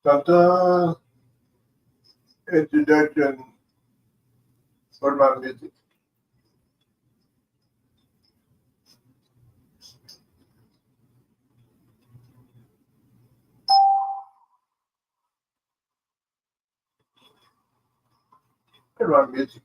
Sometimes introduction for my music. For my music.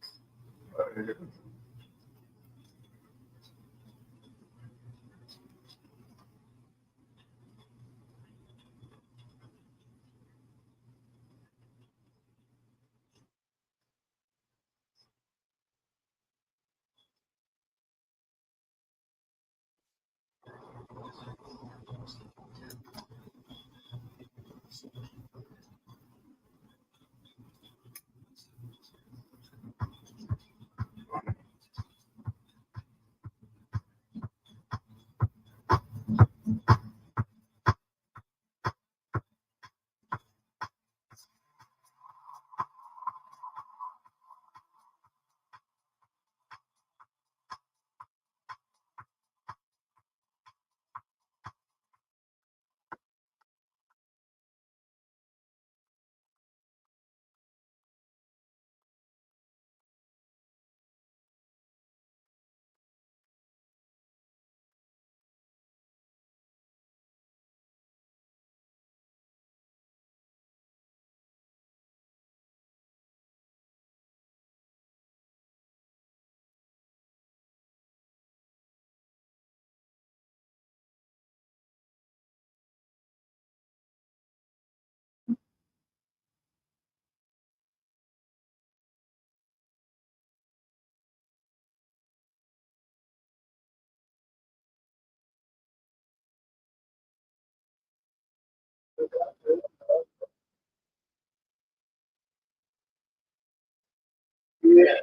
Yeah.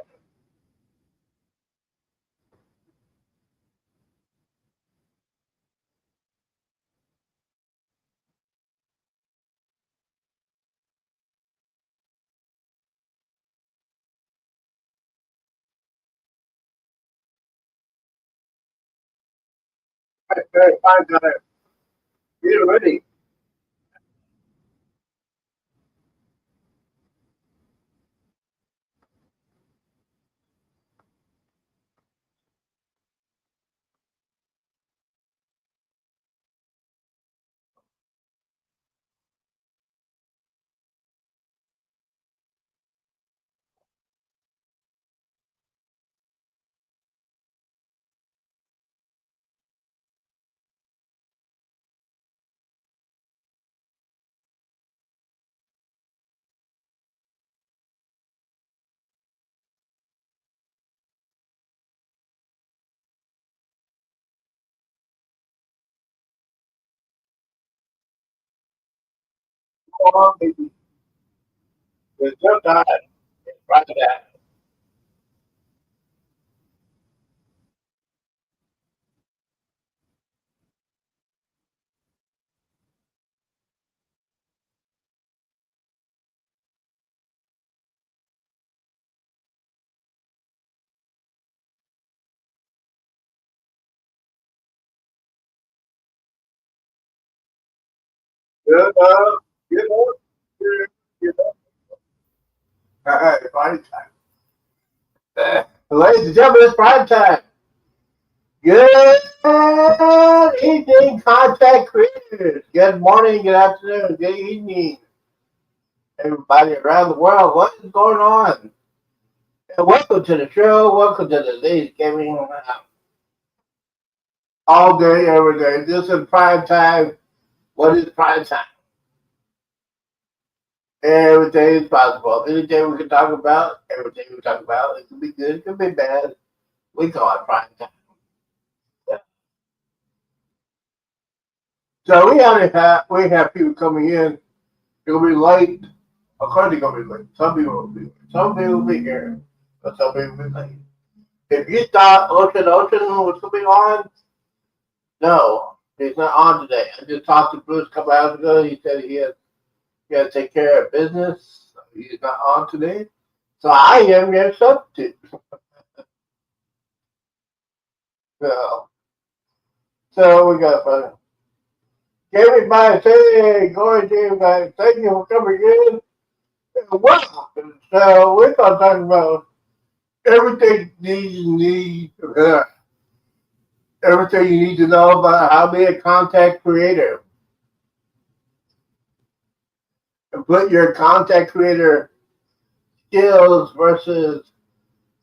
Hey, fine time. Get ready. Come on, baby. It's your time. Right that. Get up. Get up. Get up. Prime time. Ladies and gentlemen, it's prime time. Good evening, contact creators. Good morning, good afternoon, good evening, everybody around the world. What is going on? And welcome to the show. Welcome to the Ladies Gaming all day, every day. This is prime time. What is prime time? Everything is possible. Anything we can talk about, everything we talk about, it could be good, it could be bad. We call it prime time. Yeah. So we have people coming in. It'll be late. Of course, they're gonna be late. Some people will be late. Some people will be here, but some people will be late. If you thought Ocean was gonna be on, no, he's not on today. I just talked to Bruce a couple hours ago. He said he had to take care of business. So he's not on today. So I am your substitute. So, so we got Everybody say, Glory to God, thank you for coming in. Wow. So we're going to talk about everything everything you need to know about how to be a content creator. And put your content creator skills versus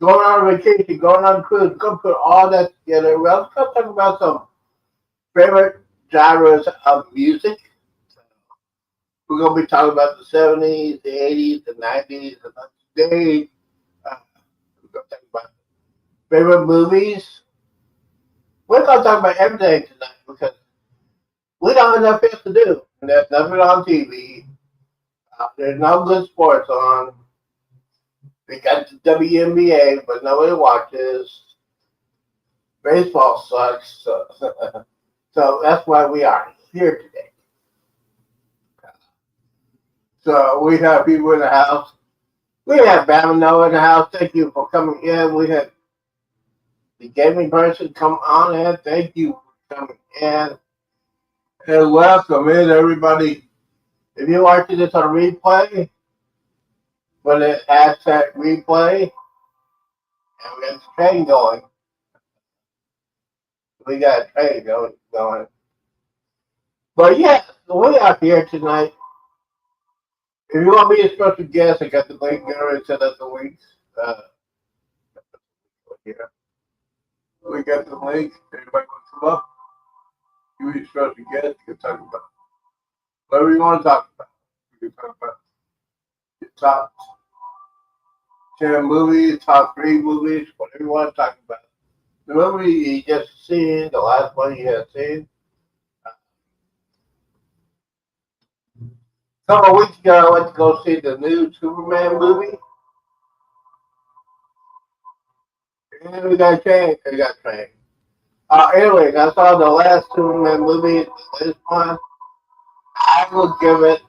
going on vacation, going on cruise. Go put all that together. We're also going to talk about some favorite genres of music. We're going to be talking about the 70s, the 80s, the 90s, and today we're going to talk about favorite movies. We're going to talk about everything tonight because we don't have enough else to do. And there's nothing on TV. There's no good sports on. We got the WNBA, but nobody watches. Baseball sucks. So that's why we are here today. So we have people in the house. We have Bamino in the house. Thank you for coming in. We had the gaming person come on in. Thank you for coming in. And welcome in, everybody. If you're watching this on replay, put it hashtag replay, and we got the train going. We got a train going. But yeah, we are here tonight. If you want to be a special guest, I got the link there and set up the links. Here. We got the link. Everybody wants to come up. You be a special guest. You can talk about whatever you want to talk about. You can talk about your top 10 movies, top 3 movies, whatever you want to talk about. The movie you just seen, the last one you have seen. A couple of weeks ago, I went to go see the new Superman movie. And we got trained. Anyways, I saw the last Superman movie, this one. I would give it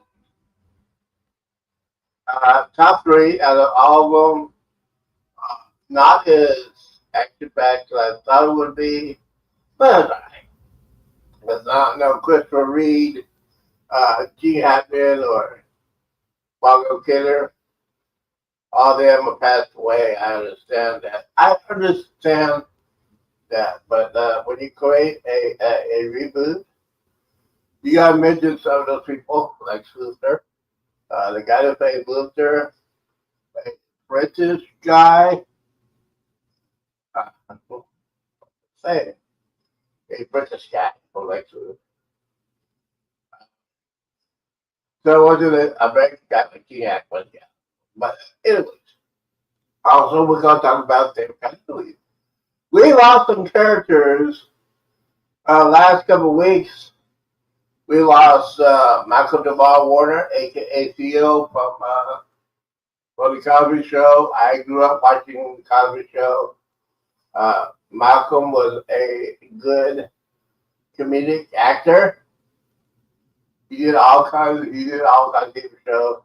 top 3 out of all of them. Not as action packed as I thought it would be, but it's alright. It's not no Christopher Reed, Gene Hackman, or Bongo Killer. All of them have passed away. I understand that. But when you create a reboot, you gotta mention some of those people, like Luthor, the guy that played Luthor, a British guy. Say a British guy who likes Luthor. So it wasn't a American guy like Gene Hackman, yeah. But anyways, also we're gonna talk about the kind of movies. We lost some characters last couple of weeks. We lost Michael Jamal Warner, aka Theo from the Cosby Show. I grew up watching the Cosby Show. Malcolm was a good comedic actor. He did all kinds of TV shows.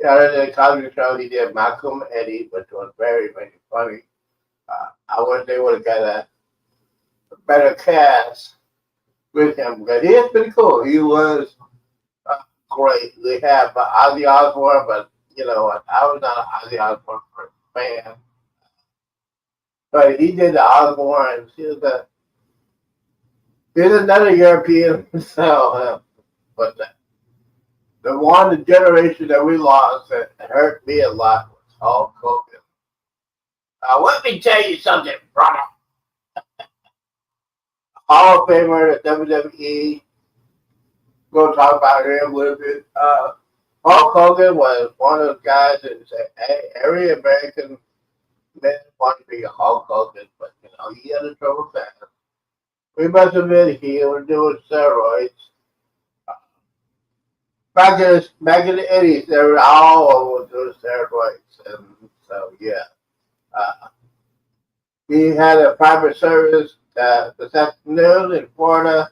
Other than the Cosby Show, he did Malcolm Eddie, which was very, very funny. I wish they would have got a better cast with him because he is pretty cool. He was great. We have Ozzy Osbourne, but you know, I was not an Ozzy Osbourne fan. But he did the Osbourne. He's another European, so but the generation that we lost that hurt me a lot was Hulk Hogan. Let me tell you something, brother. Hall of Famer at WWE. We're going to talk about him a little bit. Hulk Hogan was one of those guys that said, hey, every American man wanted to be a Hulk Hogan, but you know, he had a trouble fast. We must admit he was doing steroids. Back in the 80s, they were all doing steroids. And so, yeah. He had a private service this afternoon in Florida.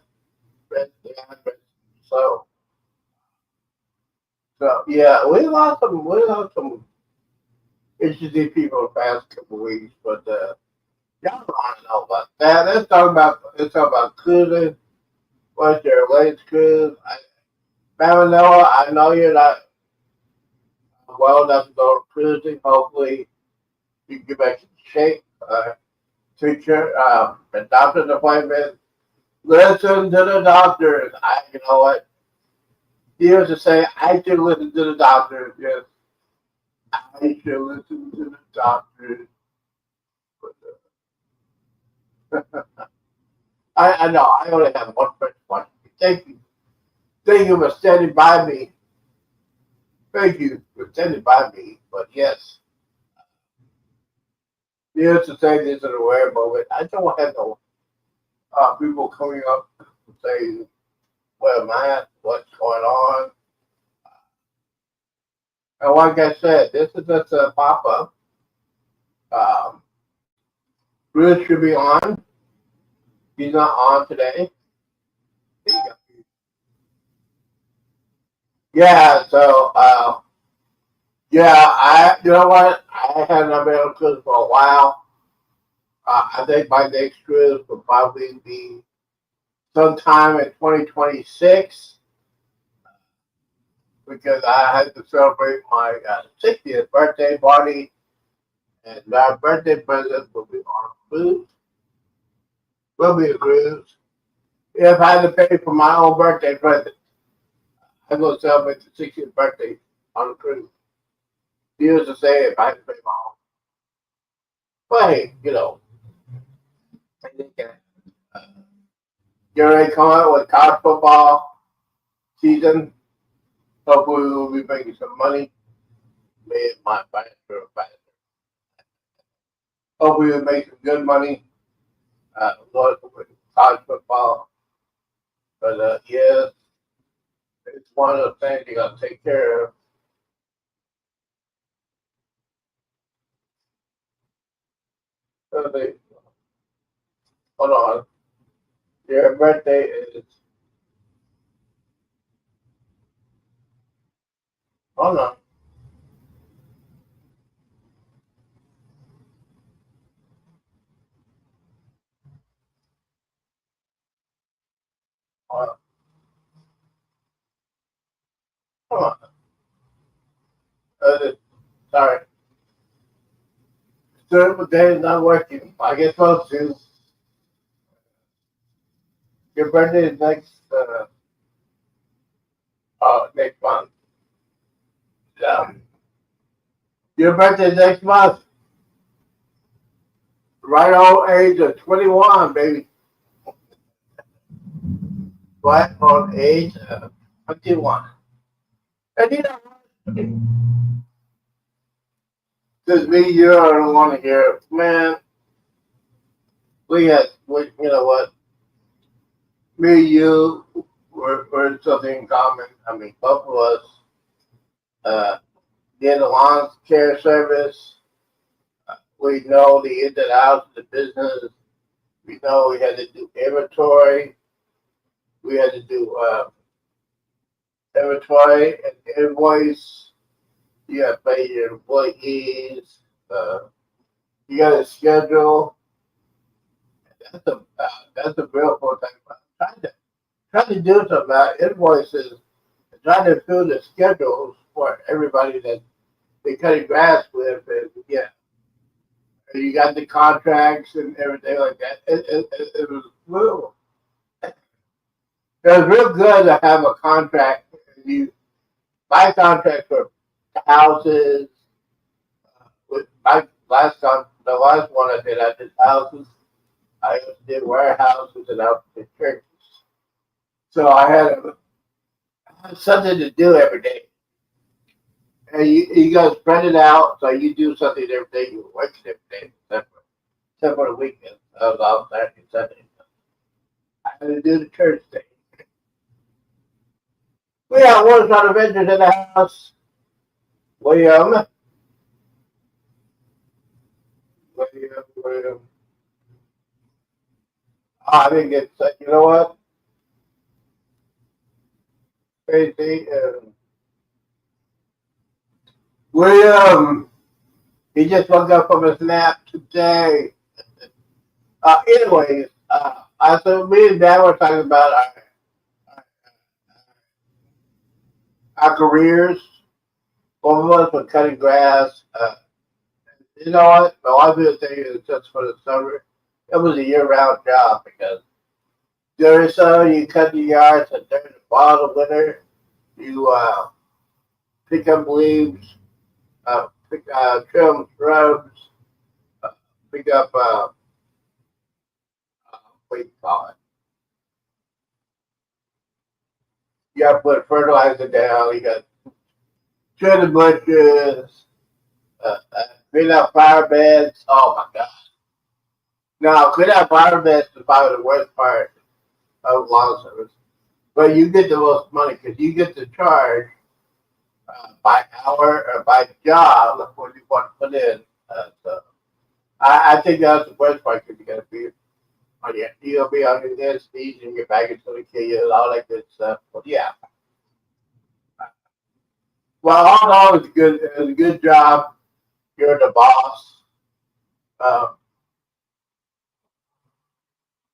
So yeah, we lost some interesting people the past couple of weeks, but y'all don't want to know about that. Let's talk about cruising. what's your latest cruise? Mama, I know you're not well enough to go cruising. Hopefully, you can get back in shape. Teacher, a doctor's appointment. Listen to the doctors. You know what? He used to say, I should listen to the doctors. Yes, I should listen to the doctors. I know, I only have one person watching me. Thank you. Thank you for standing by me. Thank you for standing by me. But yes, he used to say this in a rare moment. I don't have no people coming up and saying, well, man, what's going on? And like I said, this is just a pop up. Um, Bruce should be on. He's not on today. Yeah, so you know what? I had not been on cruise for a while. I think my next cruise will probably be sometime in 2026 because I had to celebrate my 60th birthday party, and our birthday present will be on a cruise. Will be a cruise. If I had to pay for my own birthday present, I'm going to celebrate the 60th birthday on a cruise. He used to say if I had to pay my own. But hey, you know, I think you're ready to come out with college football season. Hopefully, we'll be making some money. Me and my financial advisor. Hopefully, we'll make some good money. With college football. But yeah, it's one of the things you got to take care of. Hold on. Your birthday is. Hold on. Hold on. Sorry. Certain day is not working. I get supposed to. Your birthday is next month. Yeah. Your birthday is next month. Right old age of 21, baby. Right on age of 21. And you know, because me, you don't want to hear it. Man, you know what? Me, you, we're something in common. I mean, both of us did a lawn care service. We know the ins and outs of the business. We know we had to do inventory. We had to do inventory and invoice. You got to pay your employees. You got to schedule. That's a real fun thing. Trying to do something about invoices. Trying to fill the schedules for everybody that they cutting grass with. And yeah, you got the contracts and everything like that. It was real. It was real good to have a contract. You buy contracts for houses. With my the last one I did houses. I did warehouses and I did churches. So I had something to do every day. And you got to spread it out. So you do something every day. You work every day, except for the weekend. I was off Saturday, Sunday. I had to do the church thing. We had one sort of vendors in the house. William. I think it's, you know what? Crazy. William, he just woke up from his nap today. Anyways, so me and Dad were talking about our careers. Both of us were cutting grass. You know what? The only thing is just for the summer. It was a year-round job because during summer you cut the yards, and during the fall of winter you pick up leaves, trim shrubs, uh, pick up what do you call it? You got to put fertilizer down. You got to trim the bushes, clean out fire beds. Oh my God! Now clean out fire beds is probably the worst part of lawn service. But you get the most money because you get to charge by hour or by job what you want to put in. So I think that's the worst part because you're gonna be on your you'll be on your knees, and your back is gonna kill you and all that good stuff. But yeah, well, all in all, it's good. It's a good job. You're the boss. Uh,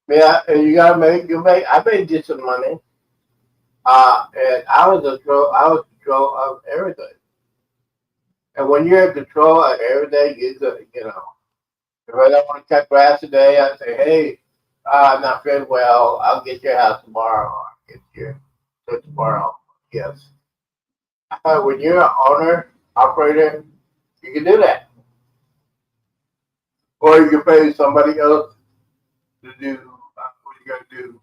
yeah, and you gotta make you make. I made you some money. And I was control of everything. And when you're in control of everything, you know. If I don't want to cut grass today, I say, hey, I'm not feeling well. I'll get your house tomorrow. Or I'll get your so tomorrow. Yes. When you're an owner, operator, you can do that. Or you can pay somebody else to do what you got to do.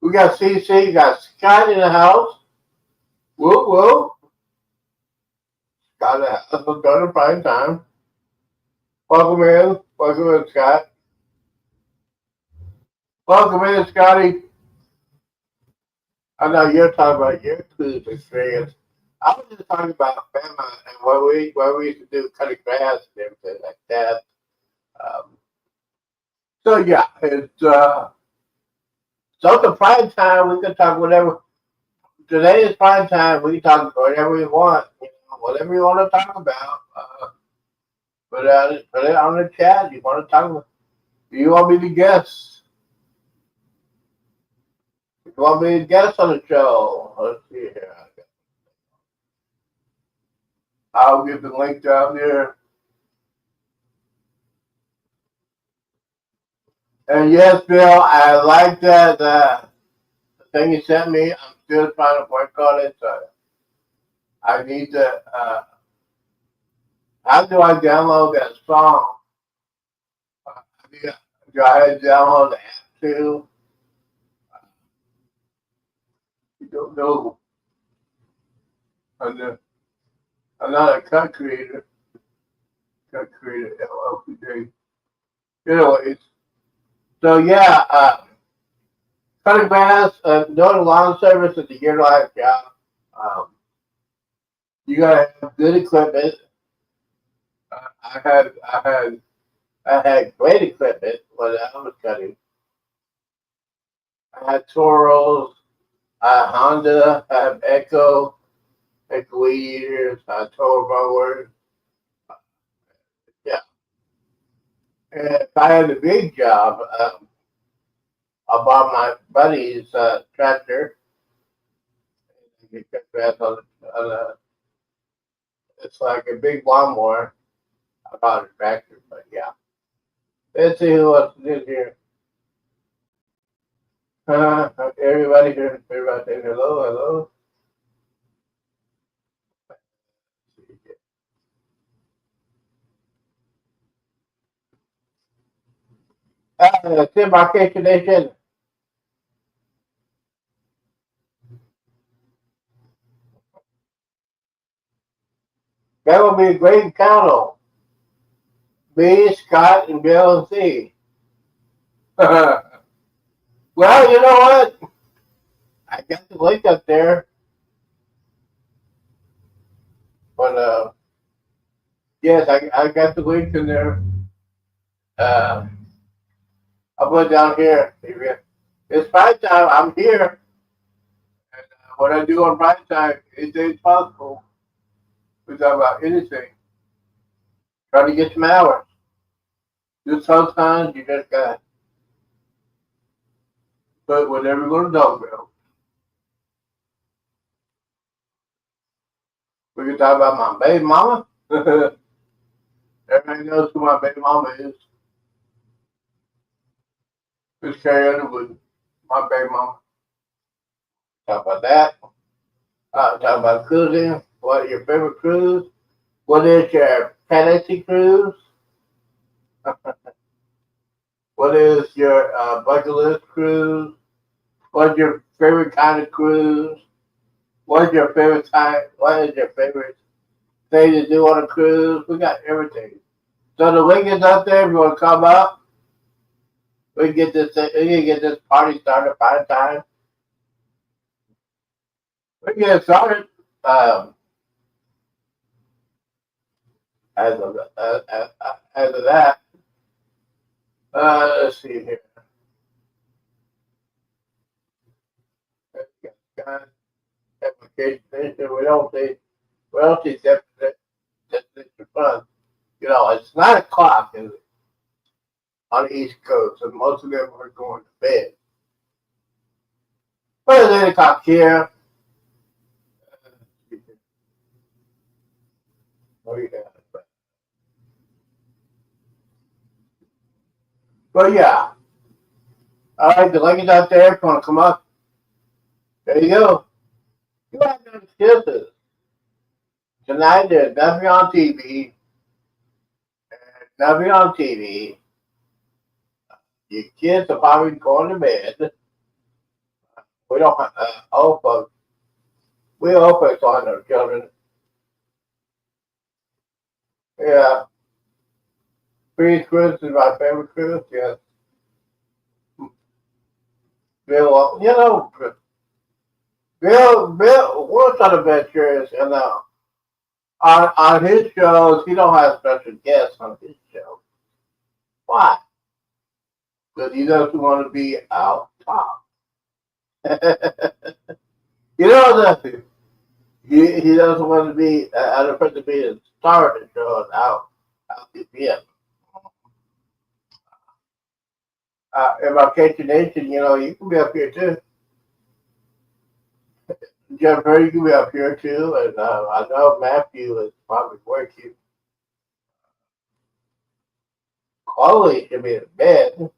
We got CC, we got Scott in the house. Whoop, whoop. Scott in the house. Let's go to prime time. Welcome in. Welcome in, Scott. Welcome in, Scotty. I know you're talking about your cruise experience. I was just talking about Bama and what we used to do, cutting grass and everything like that. Um, so yeah, it's so the prime time. We can talk whatever. Today is prime time. We can talk whatever we want. You know, whatever you want to talk about. Put it on the chat. You want to talk about? Do you want me to guess? You want me to guess on the show? Let's see here. I'll get the link down there. And yes, Bill, I like that the thing you sent me. I'm still trying to work on it. So I need to. How do I download that song? Do I have to download the app too? I don't know. I'm not a cut creator. Cut creator, LLC. Anyways, so yeah, cutting grass, doing a lawn service is a year-long job. Um, you gotta have good equipment. I had great equipment when I was cutting. I had Toros, I had Honda, I have Echo eaters, I had Toro mowers. Yeah, and if I had a big job, I bought my buddy's tractor. You cut grass it's like a big lawnmower. I bought a tractor, but yeah. Let's see who else is here. Everybody here, everybody saying hello, hello. Tim Vacation Nation. That will be a great encounter. Me, Scott, and Bill and C. Well, you know what? I got the link up there, but yes, I got the link in there. Uh, I'll put it down here. It's prime time. I'm here. And what I do on prime time is possible. We talk about anything. Try to get some hours. Just sometimes you just got to put whatever you're going to talk about. We can talk about my baby mama. Everybody knows who my baby mama is. Miss Carrie Underwood, my baby mama. Talk about that. Talk about cruising. What is your favorite cruise? What is your fantasy cruise? What is your bucket list cruise? What's your favorite kind of cruise? What's your favorite time? What is your favorite thing to do on a cruise? We got everything. So the link is up there. If you want to come up, we can get this. We can get this party started by the time. We can get started. As of that, let's see here. Application. We don't see definition fun. You know, it's 9 o'clock on the East Coast, and most of them are going to bed. But it's 8 o'clock here. Oh, yeah. But yeah. All right, the link is out there. If you want to come up, there you go. You have no excuses. Tonight there's nothing on TV. Nothing on TV. Your kids are probably going to bed. We don't hope we hope it's on our children. Yeah. Breeze Cruise is my favorite cruise, yes. Bill, you know, Bill works on adventures, and on his shows, he don't have special guests on his show. Why? Because he doesn't want to be out top. You know that he doesn't want to be out of to be a star of the show and out the PM. In my K Nation, you know, you can be up here too. Jennifer, you can be up here too, and I know Matthew is probably working. Chloe should be in bed.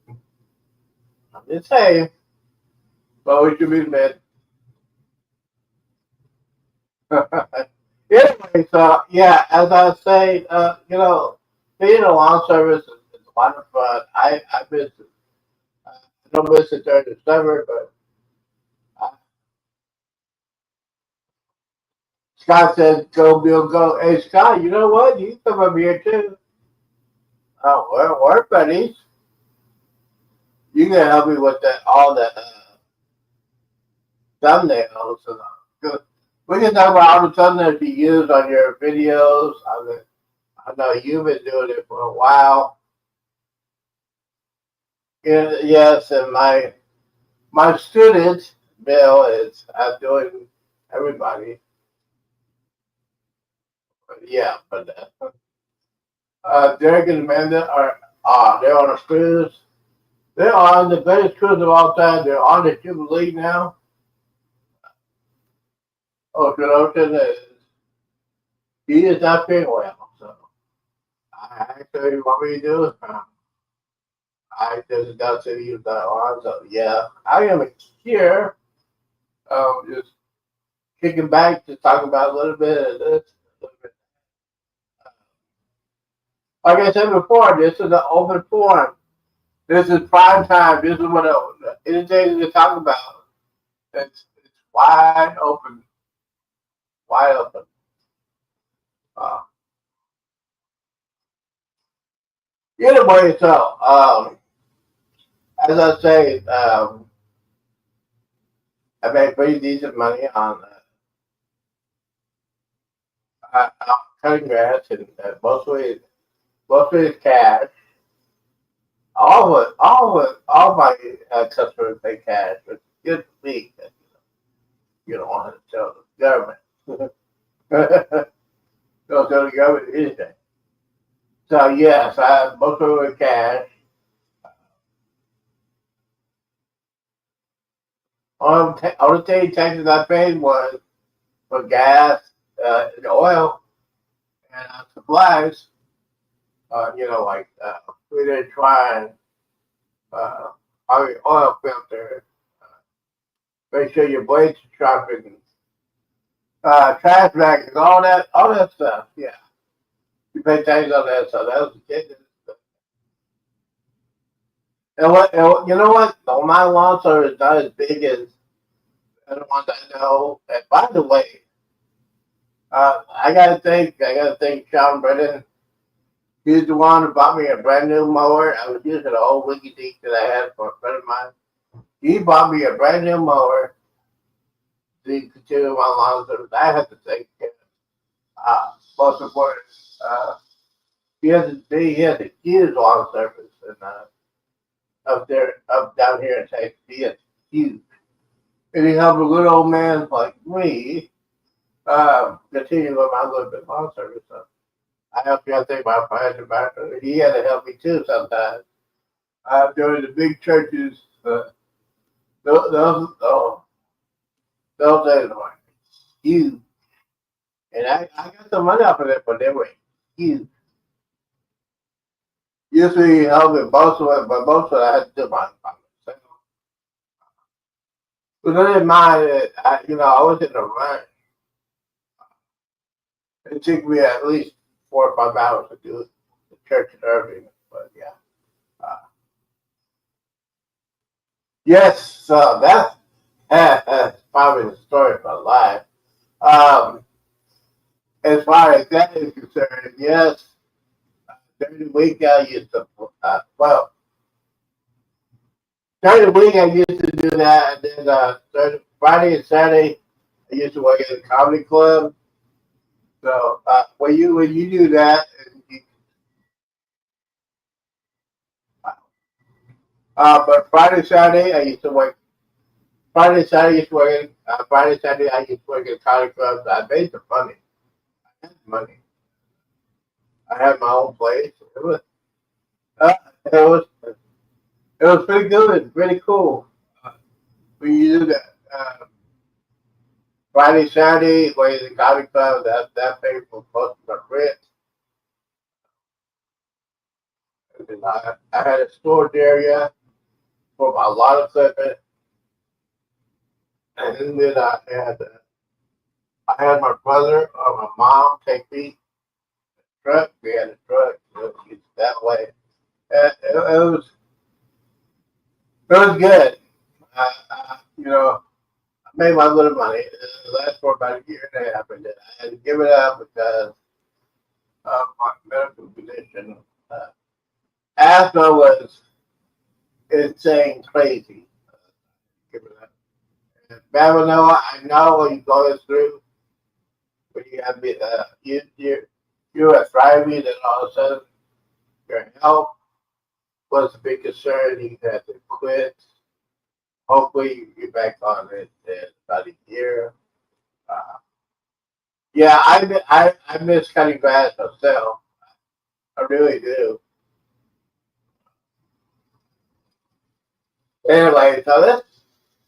I'm just saying. Chloe should be in bed. Anyway, so yeah, as I was saying, you know, being a lawn service is a lot of fun. I miss it. I don't miss it during the summer, but Scott said, "Go, Bill, go." Hey, Scott, you know what? You can come up here too. Oh, we're buddies. You can help me with all the thumbnails. We can talk about all the thumbnails you use on your videos. I know you've been doing it for a while. Yes, and my student Bill is doing everybody. Yeah, but Derek and Amanda are they're on a cruise. They're on the greatest cruise of all time. They're on the Jubilee now. Ocean Ocean is he is not feeling well. So I actually what we do. I just got to use that on. So yeah, I am here. Just kicking back to talk about a little bit of this. A little bit. Like I said before, this is an open forum. This is prime time. This is what anything to talk about. It's wide open, wide open. Uh, Anyway, so as I say, I make pretty decent money on cutting grass, and mostly it's cash. All my customers pay cash, but it's good to me that you don't want to tell the government. Don't tell the government anything. So yes, I most of it cash. Only taxes I paid was for gas, and oil, and supplies. Like we did try and our oil filter. Make sure your blades are sharp and trash bags, all that stuff. Yeah, you pay tax on that. So that was it. You know what? My lawn service is not as big as the other ones I know. And by the way, I gotta thank Sean Brennan. He's the one who bought me a brand new mower. I was using an old Wiki Deke that I had for a friend of mine. He bought me a brand new mower to continue my lawn service. I have to thank him. Most important, uh, he has a huge lawn service and up down here in Texas. He is huge. And he helped a good old man like me continue with my little bit lawn service. So I help you. I think my friends about it. He had to help me too sometimes. During the big churches, those those days were huge, and I got some money off of it, but they were huge. Usually he helped me most of it, but most of it I had to do by myself. But I didn't mind it. I was in a run. It took me at least 4 or 5 hours to do the church and everything. But yeah. Uh, yes, that's probably the story of my life. Um, as far as that is concerned, yes, during the week I used to, well, during the week I used to do that, and then Friday and Saturday I used to work at a comedy club. So when you do that, but Friday, Saturday I used to work. Friday, Saturday I used to work. Friday, Saturday I used to work at comedy clubs. So I made the money. I had money. I had my own place. Uh, it was it was pretty good, pretty cool. Uh, when you do that. Friday, Saturday, where the comedy club that paid for most of my rent. And then I had a storage area for a lot of equipment, and then I had my brother or my mom take me truck. We had a truck. It's that way. It was good. I made my little money. It lasted for about a year and a half, and then I had to give it up because of my medical condition. Uh, Asthma was insane, crazy. Give it up. And Babylon, I know what you're going through when you have you're a thriving, and all of a sudden your health was a big concern. You had to quit. Hopefully you get back on it in about a year. Uh, yeah, I miss cutting grass myself. I really do. Anyway, so let's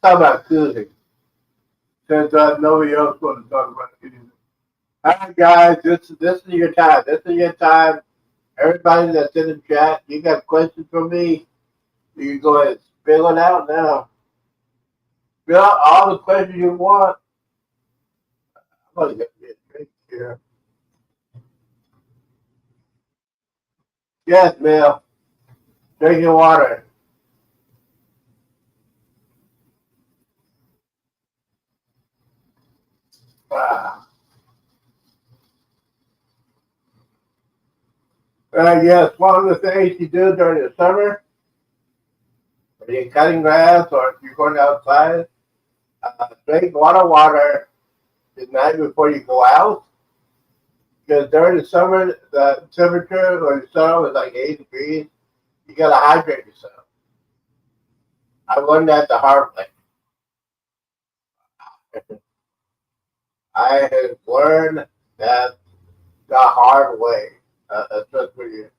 talk about cruising since nobody else wants to talk about it. All right, guys, this is your time. This is your time. Everybody that's in the chat, you got questions for me? You can go ahead and spill it out now. Spill out all the questions you want. I'm gonna get me a drink here. Yes, Bill. Drink your water. Ah. Yes, one of the things you do during the summer, when you're cutting grass or if you're going outside, drink a lot of water the night before you go out. Because during the summer, the temperature or the sun is like 8 degrees. You gotta hydrate yourself. I learned that the hard way. I have learned that the hard way, especially when you're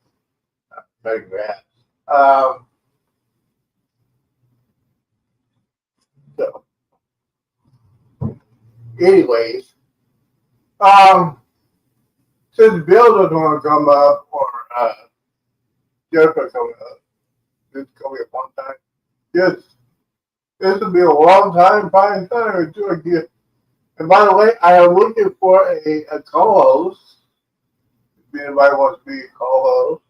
cutting grass. Um, so, anyways, Um, since Bill doesn't want to come up or Jennifer coming up, this is going to be a fun time. Yes, this will be a long time fine time to again. And by the way, I am looking for a co-host. If anybody wants to be a co-host,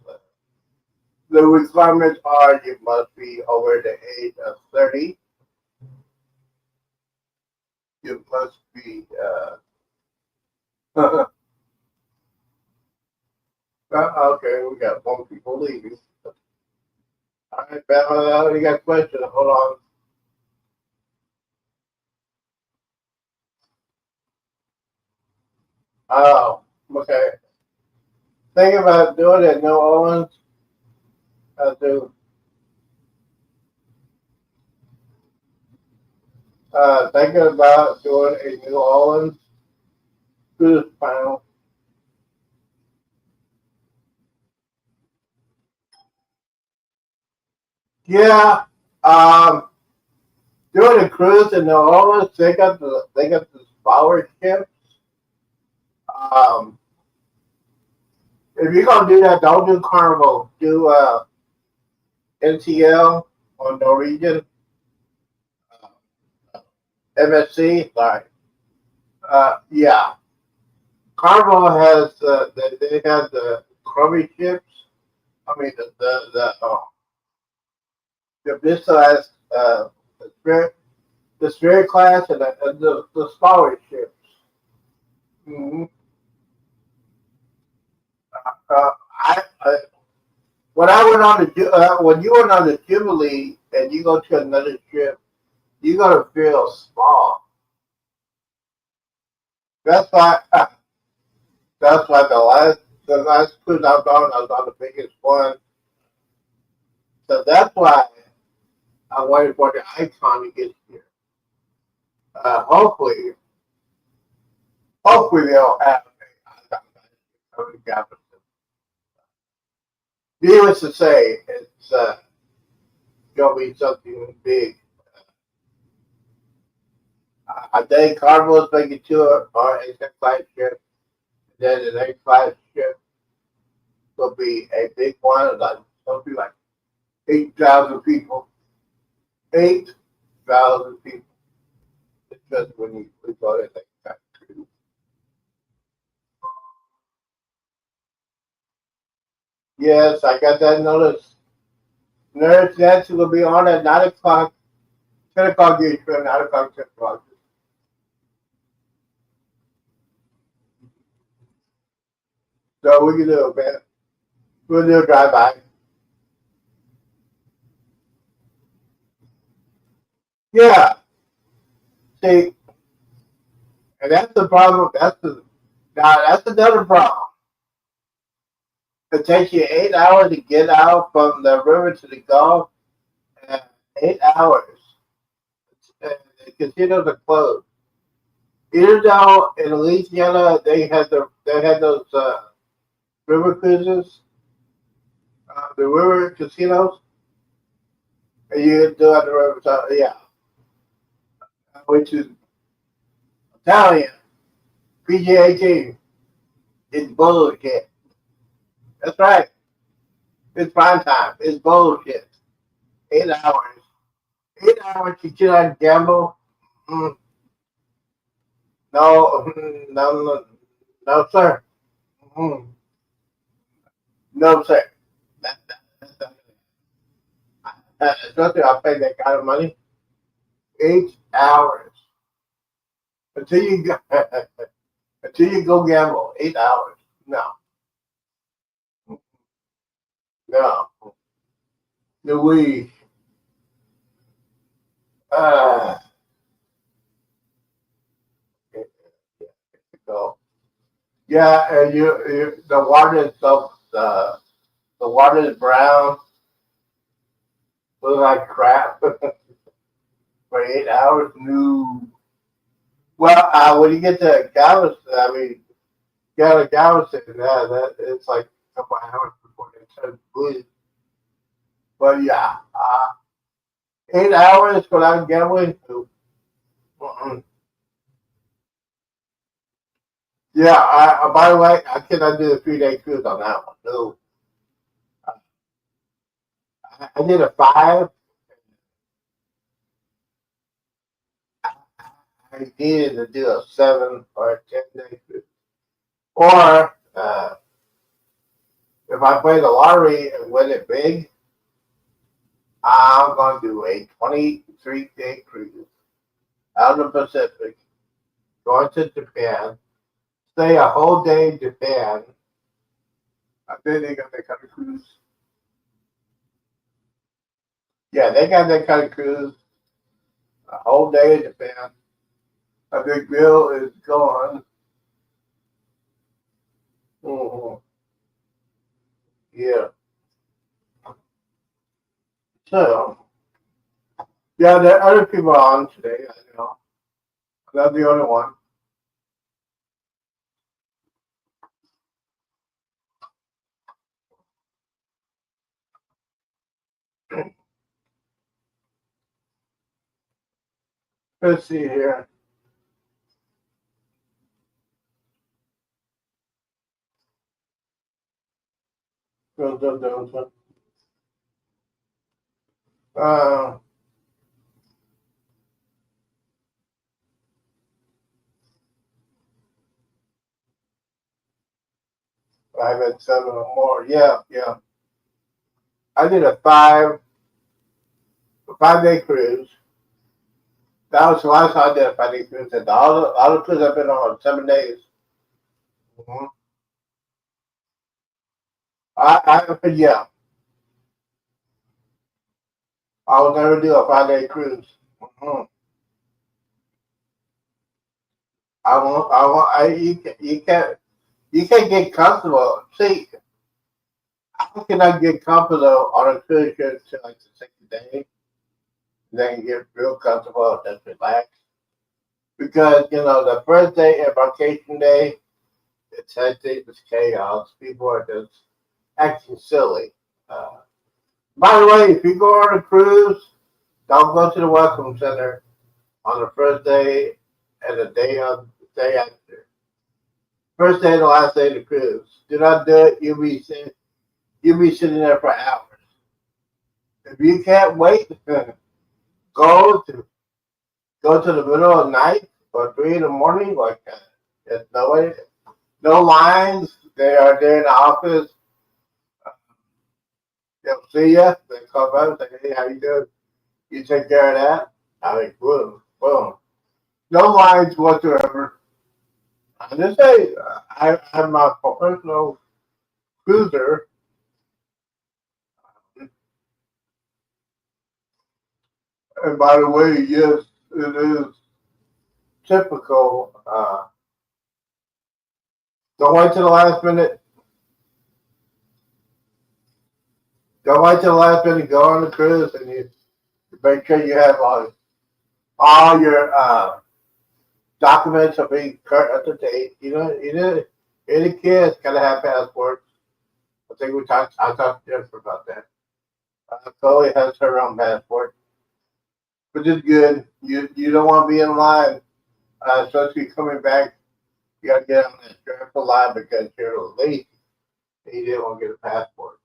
the requirements are you must be over the age of 30. You must be okay, we got one people leaving. All right, Ben, I already got questions. Hold on. Oh, okay. Think about doing it, New Orleans. Do thinking about doing a New Orleans cruise panel. Yeah, um, doing a cruise in New Orleans. They got the scholarship. Um, if you're gonna do that, don't do Carnival. Do NTL or Norwegian, MSC. Like, yeah, Carnival has they have the crummy ships. I mean the business the spirit class and the scholarships. Mm-hmm. Uh, I when I went on when you went on the Jubilee and you go to another ship, you're gonna feel small. That's why that's why the last cruise I was on the biggest one. So that's why I'm waiting for the icon to get here. Hopefully, hopefully they'll have a needless to say, it's gonna be something big. I think Carnival's making tour or a flagship. Then the next flagship will be a big one, like something like 8,000 people. 8,000 people. It's just when you go to that cruise. Yes, I got that notice. Nurse Nancy will be on at 9 o'clock, 10 o'clock Eastern, 9 o'clock, 10 o'clock. So we can do it, man. We'll do a drive by. Yeah, see, and that's the problem. That's another problem. It takes you 8 hours to get out from the river to the Gulf, and 8 hours. And the casinos are closed. Even though in Louisiana they had those river cruises, the river casinos, and you do at the river. So, yeah, which is Italian PGA team. It's bullshit. That's right. It's prime time. It's bullshit. 8 hours. 8 hours you cannot gamble. Mm, no, no, no, sir. Mm, no, sir. Especially I pay that kind of money. 8 hours until you go, until you go gamble. 8 hours. No, no. Louis. Uh, go. Yeah, and the water is so the water is brown, looks like crap for 8 hours. No. Well, when you get to Galveston, I mean, get to Galveston, that it's like a couple hours before they turn blue. But yeah, 8 hours without gambling. Mm-mm. Yeah, by the way, I cannot do a 3 day cruise on that one. No. I did a five. I needed to do a 7 or a 10 day cruise. Or if I play the lottery and win it big, I'm going to do a 23 day cruise out of the Pacific, going to Japan, stay a whole day in Japan. I think they got that kind of cruise. Yeah, they got that kind of cruise, a whole day in Japan. I think Bill is gone. Mm-hmm. Yeah. So, yeah, there are other people on today. I know. I'm not the only one. Let's see here. Dun, dun, dun, dun. Uh, I've had 7 or more. Yeah, yeah. I did a 5 day cruise. That was the last time I did a 5 day cruise. And all the cruises I've been on 7 days. Mm-hmm. Yeah, I will never do a 5 day cruise. Mm-hmm. You can't get comfortable. See, how can I get comfortable on a cruise ship to like the 6th day? Then get real comfortable and just relax. Because, the first day, embarkation day, it's hectic, it's chaos. People are just acting silly. Uh, by the way, if you go on a cruise, don't go to the welcome center on the first day and the day after. First day and the last day of the cruise. Do not do it. You'll be sitting there for hours. If you can't wait, go to go to the middle of the night or 3 in the morning. Like there's no lines. They are there in the office. They'll see you. They come up and say, "Hey, how you doing? You take care of that." I mean, boom, boom. No lines whatsoever. I just say I have my professional cruiser. And by the way, yes, it is typical. Don't wait till the last minute. Don't wait till the last minute. Go on the cruise and you make sure you have all your documents are being current up to date. Any kids gotta have passports. I think I talked to Jennifer about that. Chloe has her own passport, which is good. You don't want to be in line, especially coming back. You gotta get on that stressful line because you're late and you didn't want to get a passport.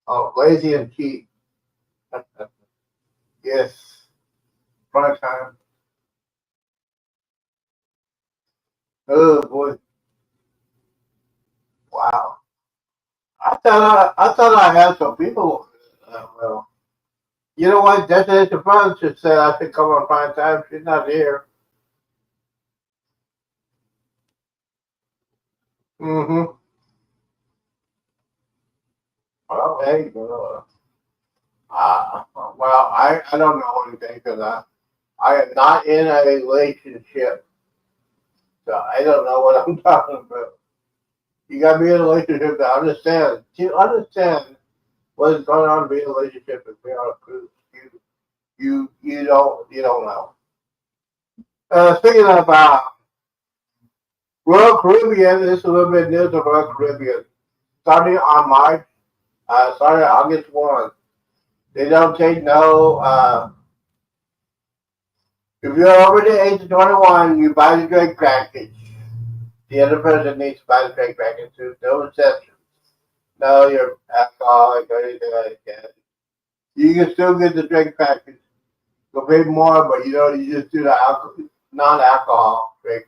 Oh, lazy and cheap. Yes, prime time. Oh boy, wow. I thought I had some people. Well, you know what? Destination Fun just said I should come on prime time. She's not here. Mm-hmm. Well, hey, well, I don't know anything because I am not in a relationship, so I don't know what I'm talking about. You got to be in a relationship to understand. To understand what is going on to be in a relationship and be on a cruise. You don't know. Speaking of Royal Caribbean, this is a little bit news of Royal Caribbean. Starting on starting August 1. They don't take no. If you're over the age of 21, you buy the drink package. The other person needs to buy the drink package too. No exceptions. No, you're alcoholic or anything like that. You can still get the drink package. You'll pay more, but you just do the non-alcohol drink.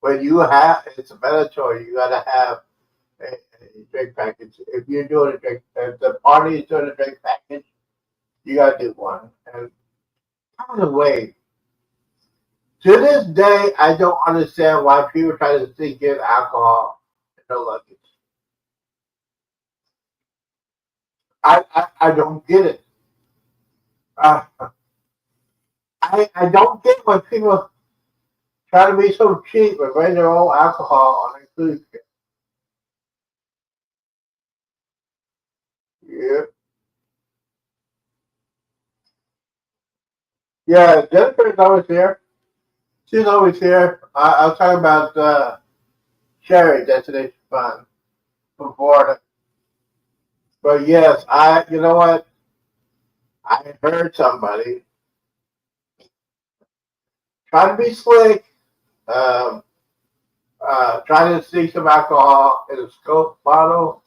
But it's a better choice. You gotta have a drink package. If you're doing if the party is doing a drink package, you gotta do one. And by the way, to this day, I don't understand why people try to sneak in alcohol in their luggage. I don't get it. Uh, I don't get why people try to be so cheap and bring their own alcohol on a cruise ship. Yeah, yeah. Jennifer's always here. She's always here. I was talking about Sherry, Destination Fun, from Florida. But yes, you know what? I heard somebody trying to be slick, um, trying to sneak some alcohol in a scope bottle.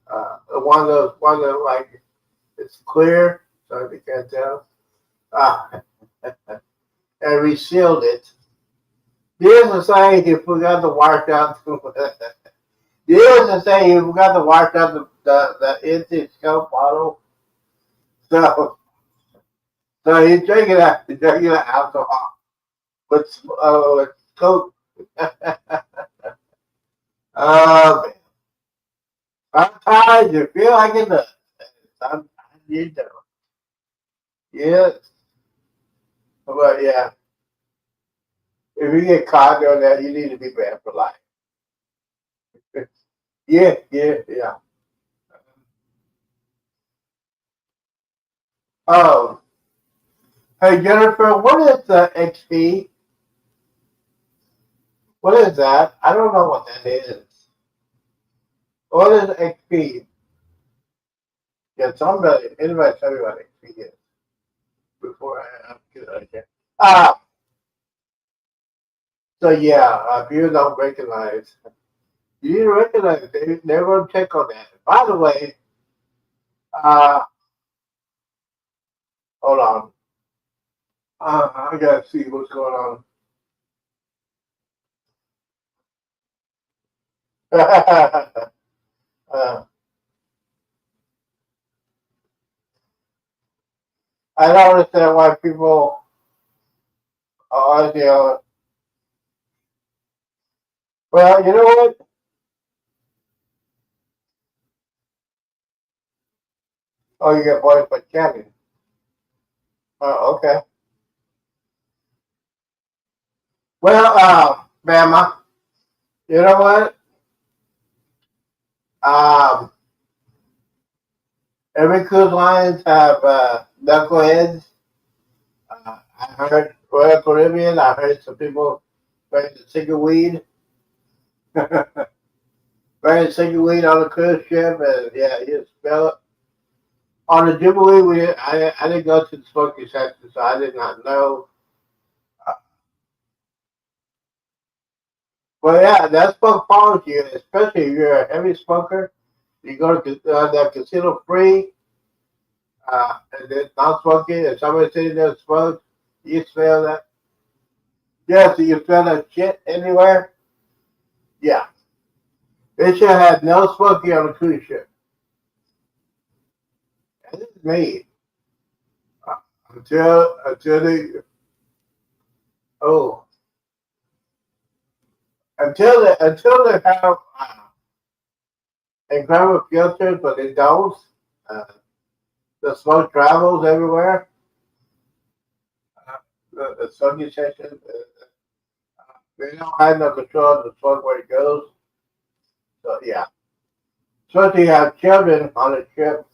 One of those like it's clear, so you can't tell. Uh, and resealed it. Here's the saying: you forgot to wash out. Here's the saying: you forgot to wash out the empty scope bottle. So he's drinking that alcohol with Coke. Man. Sometimes you feel like it does. Sometimes you don't. Yes. But yeah, if you get caught doing that, you need to be banned for life. Yeah. Oh, hey Jennifer, what is the XP? What is that? I don't know what that is. What is XP? Yeah, anybody tell me what XP is before I get out of here. Ah, so yeah, if you don't recognize, you need to recognize it. They're going to check on that. By the way, uh, hold on. I gotta see what's going on. uh, I don't understand why people are, well, you know what? Oh, you get points for champion. Oh, okay. Well, Bama, you know what? Um, every cruise lines have knuckleheads. I heard Royal Caribbean. I heard some people bring the single weed, bring single weed on the cruise ship, and yeah, you smell it. On the Jubilee, I didn't go to the smoking section, so I did not know. But yeah, that smoke follows you, especially if you're a heavy smoker. You go to that casino free, and then not smoking, and somebody sitting there smoke, you smell that. Yeah, so you smell that shit anywhere. Yeah, they should have no smoking on the cruise ship. And this is me. Uh, until they oh until they have incredible filters, but they don't. Uh, the smoke travels everywhere. The smoking section, they don't have no control of the smoke where it goes. So yeah, especially you have children on the ship.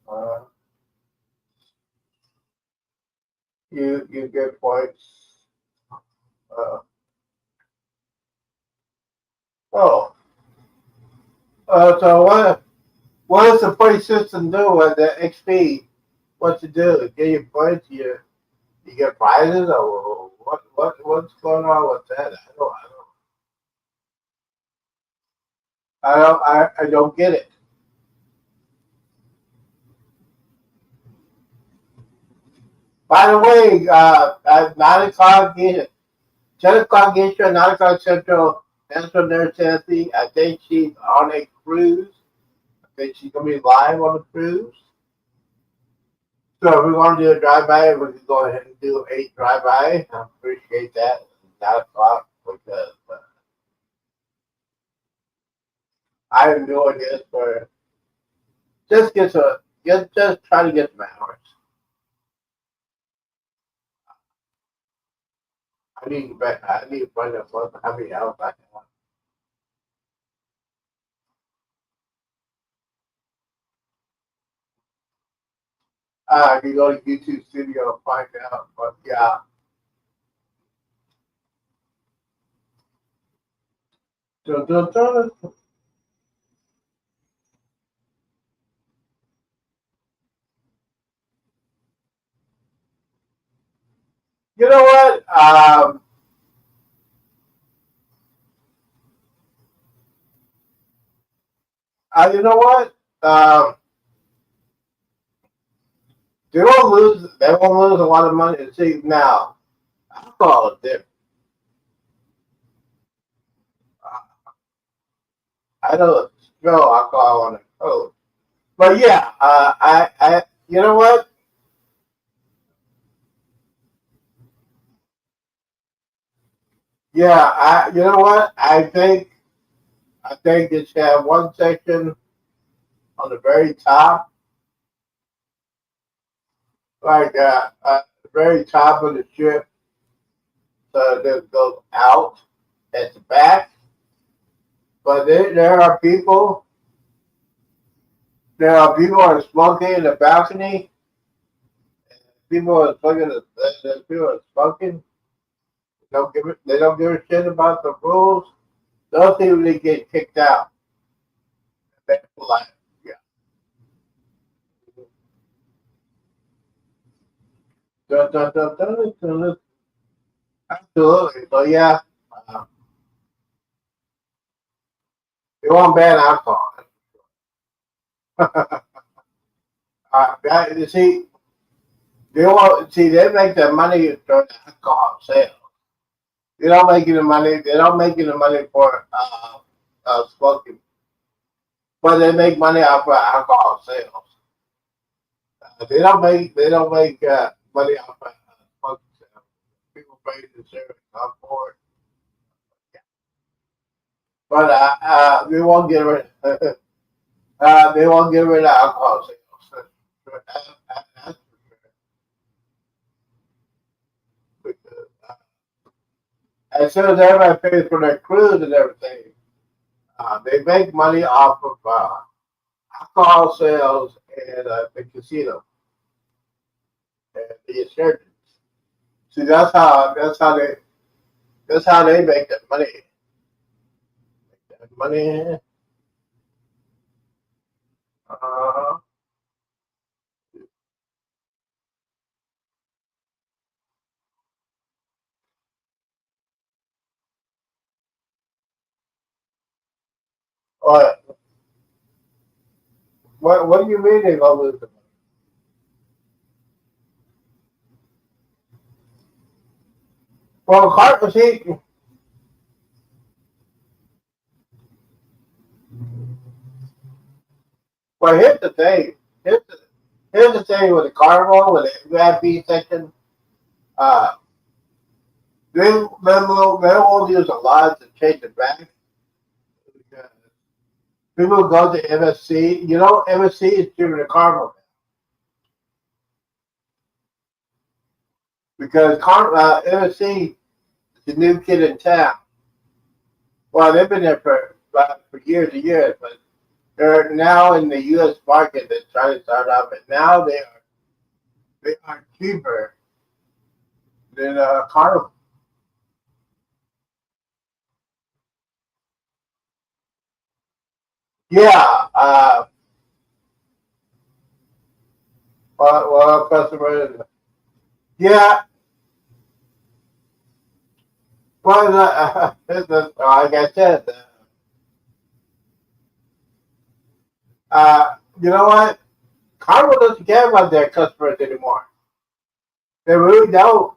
Uh, you get points. Uh, oh, so what does the point system do with the XP? What to do? Get your points? You get prizes or what's going on with that? I don't know. I don't get it. By the way, at 9 o'clock, 10 o'clock Eastern, 9 o'clock Central, Central Nurse Tennessee. I think she's on a cruise. I think she's gonna be live on the cruise. So if we want to do a drive-by, we can go ahead and do a drive-by. I appreciate that. 9 o'clock because I am doing this for just try to get some hours. I need to find out how many hours I have. I can go to YouTube Studio and find out. But yeah. Dun, dun, dun. You know what? You know what? Um, they won't lose. They won't lose a lot of money. See now, alcohol is different. I don't smell alcohol on the coast. But yeah, you know what? Yeah, you know what? I think it should have one section on the very top, like the very top of the ship, so that goes out at the back. But there are people who are smoking in the balcony. People are smoking. People are smoking. They don't give a shit about the rules. Those people they get kicked out. That's like, yeah, dun, dun, dun, dun, dun, dun. Absolutely. So yeah, uh, they want ban alcohol. You see, they make their money from alcohol sales. They don't make any money. They don't make any money for smoking, but they make money off of alcohol sales. They don't make money off of smoking sales. People pay the service on board, but they won't get rid. They won't get rid of alcohol sales. That's for sure. As soon as everybody pays for their cruise and everything, they make money off of alcohol sales and the casino and the insurgents. See, that's how they make that money. That money. Uh, what what do you mean they gonna lose the money? Well, see, well, here's the thing. Here's the, here's the thing with the carnival with the VIP section. Uh, they will use a lot to change it back. People go to MSC. You know, MSC is doing the carnival because MSC is the new kid in town. Well, they've been there for years and years, but they're now in the U.S. market. They're trying to start out, but now they are cheaper than Carnival. Yeah, customers. Yeah, well, like I said, You know what? Carnival doesn't care about their customers anymore. They really don't,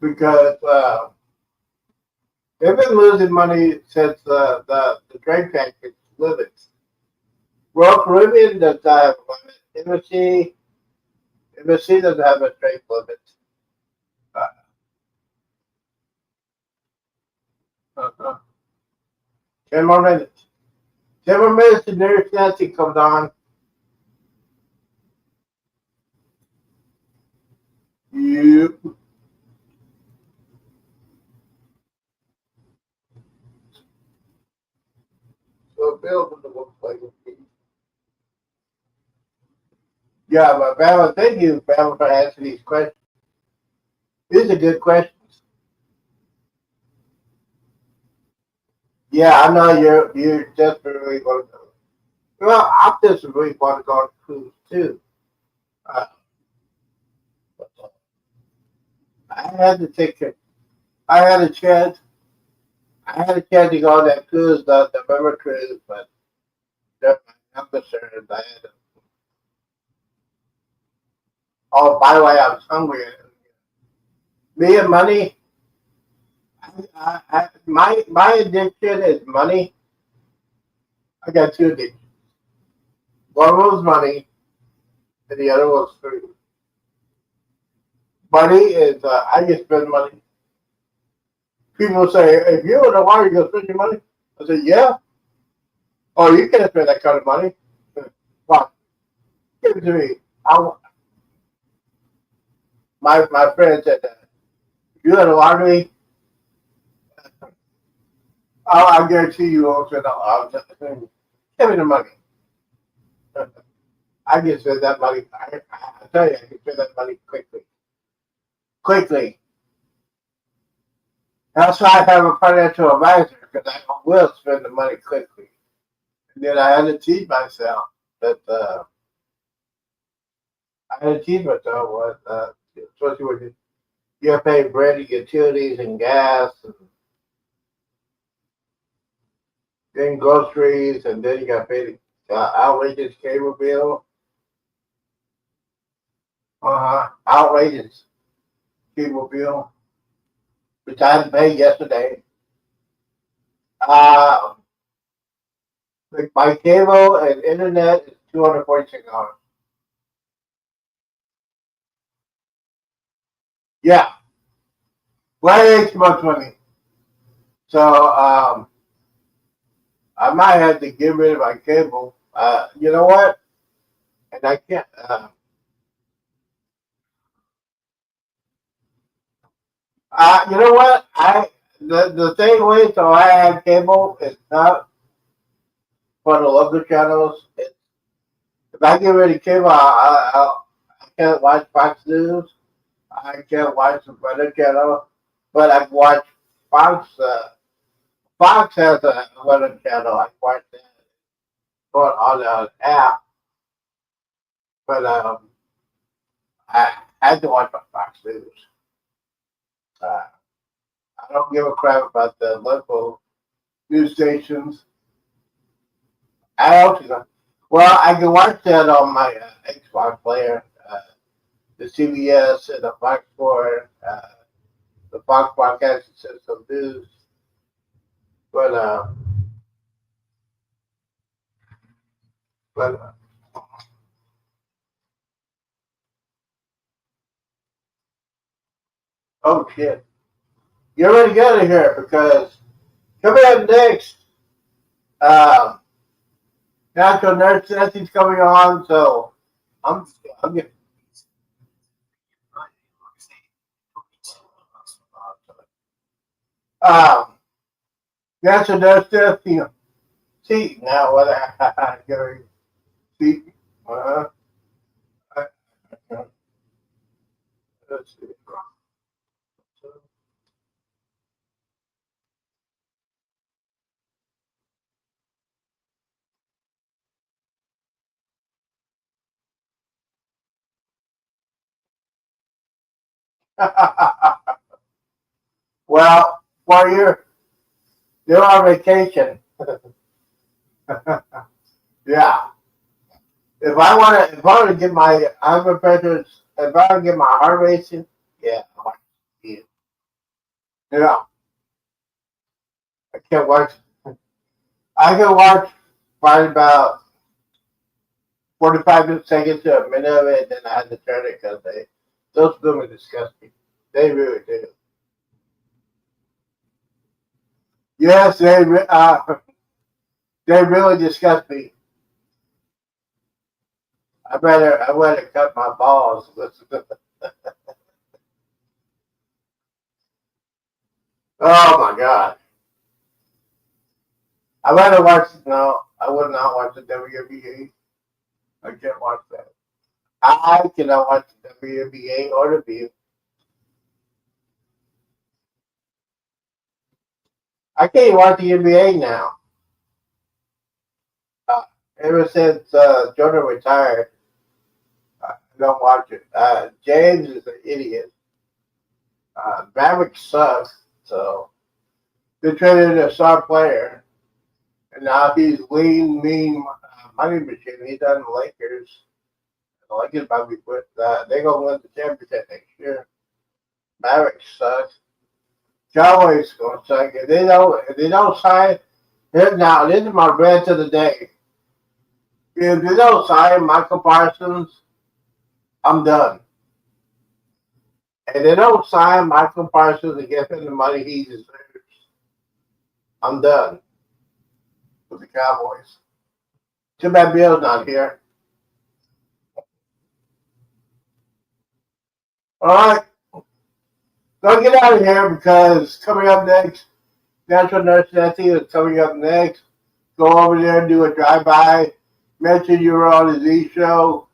because they've been losing money since the trade package limits. Royal Caribbean does not have a limit. MSC doesn't have a trade limit. Uh, uh, 10 more minutes. 10 more minutes, and there's Nancy comes on. You. So Bill from the workplace. Yeah, but Bama, thank you, Bama, for answering these questions. These are good questions. Yeah, I know you're desperately going to. Well, I just really want to go on a cruise too. Uh, I had to take it. I had a chance. I had a chance to go on that cruise, the November cruise, but I'm concerned. I had to, oh, by the way, I was hungry. Me and money. My addiction is money. I got two addictions. One was money, and the other was food. Money is I just spend money. People say, if you in the water, you gonna spend your money? I said, yeah. Oh, you can't spend that kind of money. Well, give it to me. My friend said that. If you in the lottery, I guarantee you won't spend all. Give me the money. I can spend that money. I tell you, I can spend that money quickly. Quickly. That's why I have a financial advisor, because I will spend the money quickly. And then I had to teach myself that I had to teach myself what, especially when you're paying rent and utilities and gas, and then groceries, and then you got to pay the outrageous cable bill. Outrageous cable bill, which I had to pay yesterday. Uh, my cable and internet is $246. Yeah, way too much money. So I might have to get rid of my cable. You know what? And I can't. You know what? The same way. So I have cable. It's not for the local channels. If I get rid of cable, I can't watch Fox News. I can't watch the weather channel, but I can watch Fox. Fox has a weather channel. I can watch that on the app, but I had to watch my Fox News. Uh, I don't give a crap about the local news stations. I also, well, I can watch that on my Xbox player, the CBS and the Fox 4, the Fox Broadcasting System News. But but oh shit, you're ready to get out of here because coming up next, um, Natural Nurse Nancy's coming on, so I'm I'm getting. Um, Natural Nurse Nancy, see now what I going see. Uh, let's see. Well, Warrior, They're on vacation. Yeah. If I want to get my other pressures, if I want to get my heart racing, yeah, I watch it. Yeah, I can't watch. I can watch probably about 45 seconds to a minute of it, and then I had to turn it because those women disgust me. They really do. Yes, they really disgust me. I better cut my balls. Oh my god. I better watch. No, I would not watch the WNBA. I can't watch that. I cannot watch the WNBA or the view. I can't watch the NBA now. Uh, Ever since Jordan retired, I don't watch it. James is an idiot. Maverick sucks. So they traded a star player, and now he's lean, mean money machine. He's on the Lakers. The Lakers about to be quit. They're gonna win the championship next year. Maverick sucks. Cowboys gonna suck. If they don't sign, now this is my rant of the day. If they don't sign Michael Parsons, I'm done. And they don't sign Michael Parsons and give him the money he deserves, I'm done with the Cowboys. Too bad Bill's not here. All right, let's get out of here because coming up next, Natural Nurse Nancy is coming up next. Go over there and do a drive-by. Mention you were on the Z show.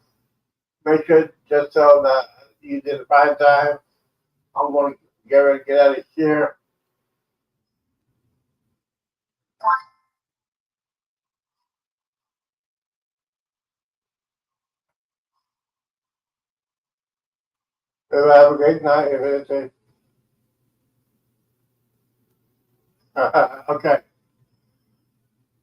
Make sure just so that you did a fine time. I'm going to get ready to get out of here. Have a great night. Okay.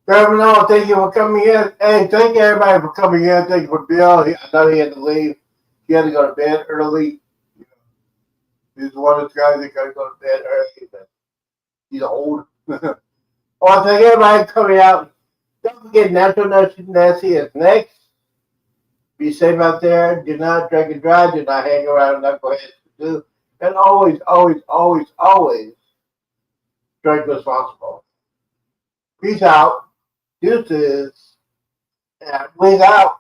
No, thank you for coming in. Hey, thank you everybody for coming in. Thank you for Bill. I know he had to leave. He had to go to bed early. He's one of those guys that got to go to bed early, but he's old. Oh, thank everybody for coming out. Don't forget, Natural Nursing Nancy is next. Be safe out there. Do not drink and drive. Do not hang around knuckleheads. Do. And always, always, always, always drink responsible. Peace out. Deuces. And wings out.